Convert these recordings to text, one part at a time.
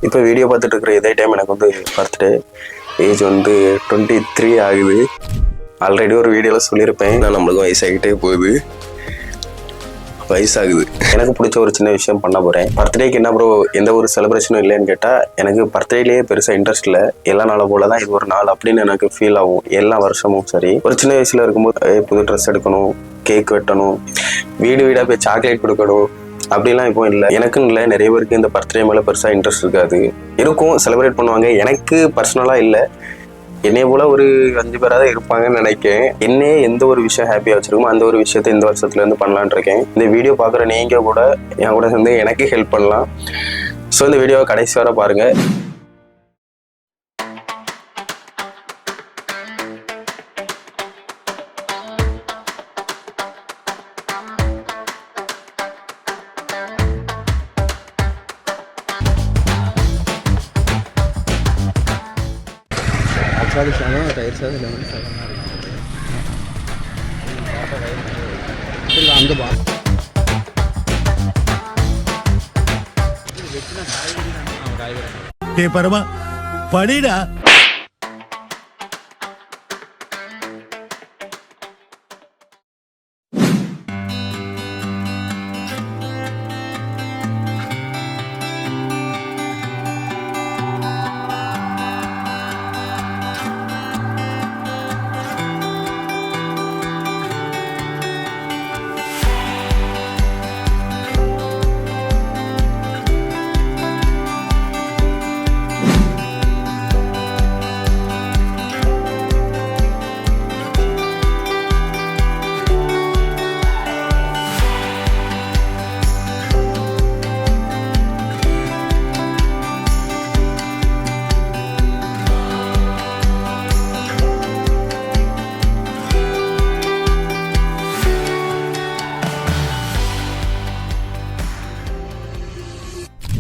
இப்போ வீடியோ பார்த்துட்டு இருக்கிற இதே டைம் எனக்கு வந்து பர்த்டே. ஏஜ் வந்து 23 ஆகுது. ஆல்ரெடி ஒரு வீடியோவில் சொல்லியிருப்பேன், நான் நம்மளுக்கும் வயசாகிட்டே போகுது, வயசாகுது. எனக்கு பிடிச்ச ஒரு சின்ன விஷயம் பண்ண போகிறேன். பர்த்டேக்கு என்ன ப்ரோ எந்த ஒரு செலிப்ரேஷனும் இல்லைன்னு கேட்டால், எனக்கு பர்த்டேலேயே பெருசாக இன்ட்ரெஸ்ட் இல்லை. எல்லா நாளை போல தான் இது ஒரு நாள் அப்படின்னு எனக்கு ஃபீல் ஆகும். எல்லா வருஷமும் சரி. ஒரு சின்ன வயசில் இருக்கும்போது புது ட்ரெஸ் எடுக்கணும், கேக் வெட்டணும், வீடு வீடாக போய் சாக்லேட் கொடுக்கணும், அப்படிலாம் இப்போ இல்லை. எனக்குன்னு இல்லை, நிறைய பேருக்கு இந்த பர்த்டே மேலே பெருசாக இன்ட்ரெஸ்ட் இருக்காது. இருக்கும், செலிப்ரேட் பண்ணுவாங்க. எனக்கு பர்சனலாக இல்லை. என்னைய போல ஒரு 5 பேராக இருப்பாங்கன்னு நினைக்கிறேன். என்னையே எந்த ஒரு விஷயம் ஹாப்பியாக வச்சிருக்கோமோ அந்த ஒரு விஷயத்தை இந்த வருஷத்துலேருந்து பண்ணலான் இருக்கேன். இந்த வீடியோ பார்க்குற நீங்கள் கூட என் கூட சேர்ந்து எனக்கு ஹெல்ப் பண்ணலாம். ஸோ இந்த வீடியோவை கடைசி வரை பாருங்கள். சாதம் தயிர் சாதம் லெமன் சாதம் இல்லை அங்கே பா டே பரமா படிடா.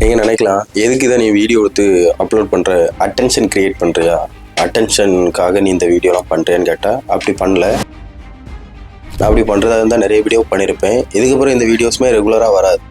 நீங்கள் நினைக்கலாம், எதுக்கு இதை நீ வீடியோ எடுத்து அப்லோட் பண்ணுற, அட்டென்ஷன் க்ரியேட் பண்ணுறியா, அட்டென்ஷனுக்காக நீ இந்த வீடியோலாம் பண்ணுறியான்னு கேட்டால் அப்படி பண்ணல. நான் அப்படி பண்ணுறதா இருந்தால் நிறைய வீடியோ பண்ணியிருப்பேன். இதுக்கப்புறம் இந்த வீடியோஸுமே ரெகுலராக வராது.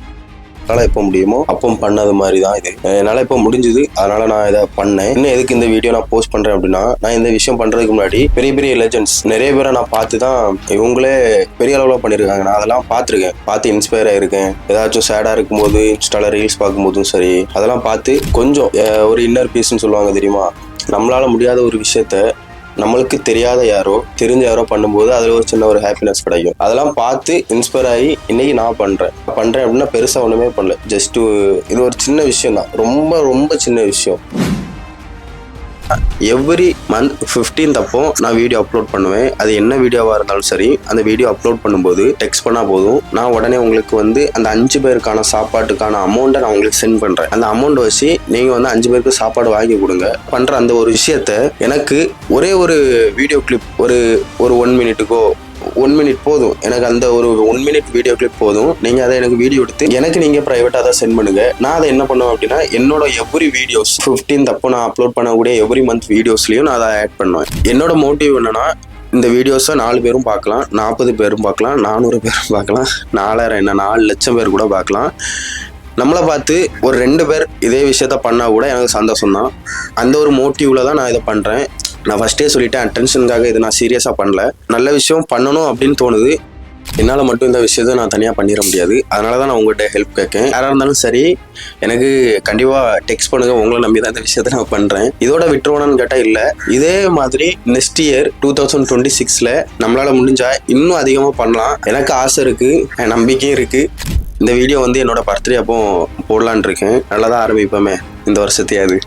என்னால் எப்போ முடியுமோ அப்போ பண்ணது மாதிரி தான் இது. என்னால் இப்போ முடிஞ்சுது, அதனால் நான் இதை பண்ணேன். இன்னும் எதுக்கு இந்த வீடியோ நான் போஸ்ட் பண்ணுறேன் அப்படின்னா, நான் இந்த விஷயம் பண்ணுறதுக்கு முன்னாடி பெரிய பெரிய லெஜெண்ட்ஸ் நிறைய பேரை நான் பார்த்து தான் இவங்களே பெரிய அளவில் பண்ணியிருக்காங்க. நான் அதெல்லாம் பார்த்துருக்கேன், பார்த்து இன்ஸ்பயர் ஆகிருக்கேன். ஏதாச்சும் சேடாக இருக்கும்போது இன்ஸ்டாவில் ரீல்ஸ் பார்க்கும்போதும் சரி, அதெல்லாம் பார்த்து கொஞ்சம் ஒரு இன்னர் பீஸ்ன்னு சொல்லுவாங்க தெரியுமா, நம்மளால் முடியாத ஒரு விஷயத்த நம்மளுக்கு தெரியாத யாரோ தெரிஞ்ச யாரோ பண்ணும்போது அதில் ஒரு சின்ன ஒரு ஹாப்பினஸ் கிடைக்கும். அதெல்லாம் பார்த்து இன்ஸ்பயர் ஆகி இன்னைக்கு நான் பண்ணுறேன் அப்படின்னா பெருசாக ஒன்றுமே பண்ணல. ஜஸ்ட்டு இது ஒரு சின்ன விஷயம் தான், ரொம்ப ரொம்ப சின்ன விஷயம். எவ்ரி மந்த் 15th அப்போ நான் வீடியோ அப்லோட் பண்ணுவேன். அது என்ன வீடியோவாக இருந்தாலும் சரி, அந்த வீடியோ அப்லோட் பண்ணும்போது டெக்ஸ்ட் பண்ணால் போதும், நான் உடனே உங்களுக்கு வந்து அந்த 5 பேருக்கான சாப்பாட்டுக்கான அமௌண்ட்டை நான் உங்களுக்கு சென்ட் பண்ணுறேன். அந்த அமௌண்ட் வச்சு நீங்கள் வந்து 5 பேருக்கு சாப்பாடு வாங்கி கொடுங்க. பண்ணுற அந்த ஒரு விஷயத்த எனக்கு ஒரே ஒரு வீடியோ கிளிப் ஒரு 1 மினிட்டுக்கோ 1 மினிட் போதும், எனக்கு அந்த ஒரு 1 மினிட் வீடியோ கிளிப் போதும். நீங்கள் அதை எனக்கு வீடியோ எடுத்து எனக்கு நீங்கள் ப்ரைவேட்டாக அதை சென்ட் பண்ணுங்கள். நான் அதை என்ன பண்ணுவேன் அப்படின்னா, என்னோட எவ்ரி வீடியோஸ் 15th அப்போ நான் அப்லோட் பண்ணக்கூடிய எவ்ரி மந்த் வீடியோஸ்லையும் நான் அதை ஆட் பண்ணுவேன். என்னோட மோட்டிவ் என்னன்னா, இந்த வீடியோஸை 4 பேரும் பார்க்கலாம், 40 பேரும் பார்க்கலாம், 400 பேரும் பார்க்கலாம், 4000 என்ன 4 லட்சம் பேர் கூட பார்க்கலாம். நம்மளை பார்த்து ஒரு 2 பேர் இதே விஷயத்த பண்ணால் கூட எனக்கு சந்தோஷம் தான். அந்த ஒரு மோட்டிவில் தான் நான் இதை பண்ணுறேன். நான் ஃபஸ்ட்டே சொல்லிட்டேன், அட்டென்ஷனுக்காக இது நான் சீரியஸாக பண்ணல. நல்ல விஷயம் பண்ணணும் அப்படின்னு தோணுது. என்னால் மட்டும் இந்த விஷயத்தை நான் தனியாக பண்ணிட முடியாது. அதனால தான் நான் உங்கள்கிட்ட ஹெல்ப் கேட்கேன். யாராக இருந்தாலும் சரி, எனக்கு கண்டிப்பாக டெக்ஸ்ட் பண்ணுங்கள். உங்களை நம்பி தான் இந்த விஷயத்தை நான் பண்ணுறேன். இதோட விட்டுருவானு கேட்டால் இல்லை. இதே மாதிரி நெக்ஸ்ட் இயர் 2026 நம்மளால் முடிஞ்சால் இன்னும் அதிகமாக பண்ணலாம். எனக்கு ஆசை இருக்குது, நம்பிக்கையும் இருக்குது. இந்த வீடியோ வந்து என்னோட பர்த்டே அப்போ போடலான் இருக்கேன். நல்லா தான் ஆரம்பிப்போமே இந்த வருஷத்தையாவது.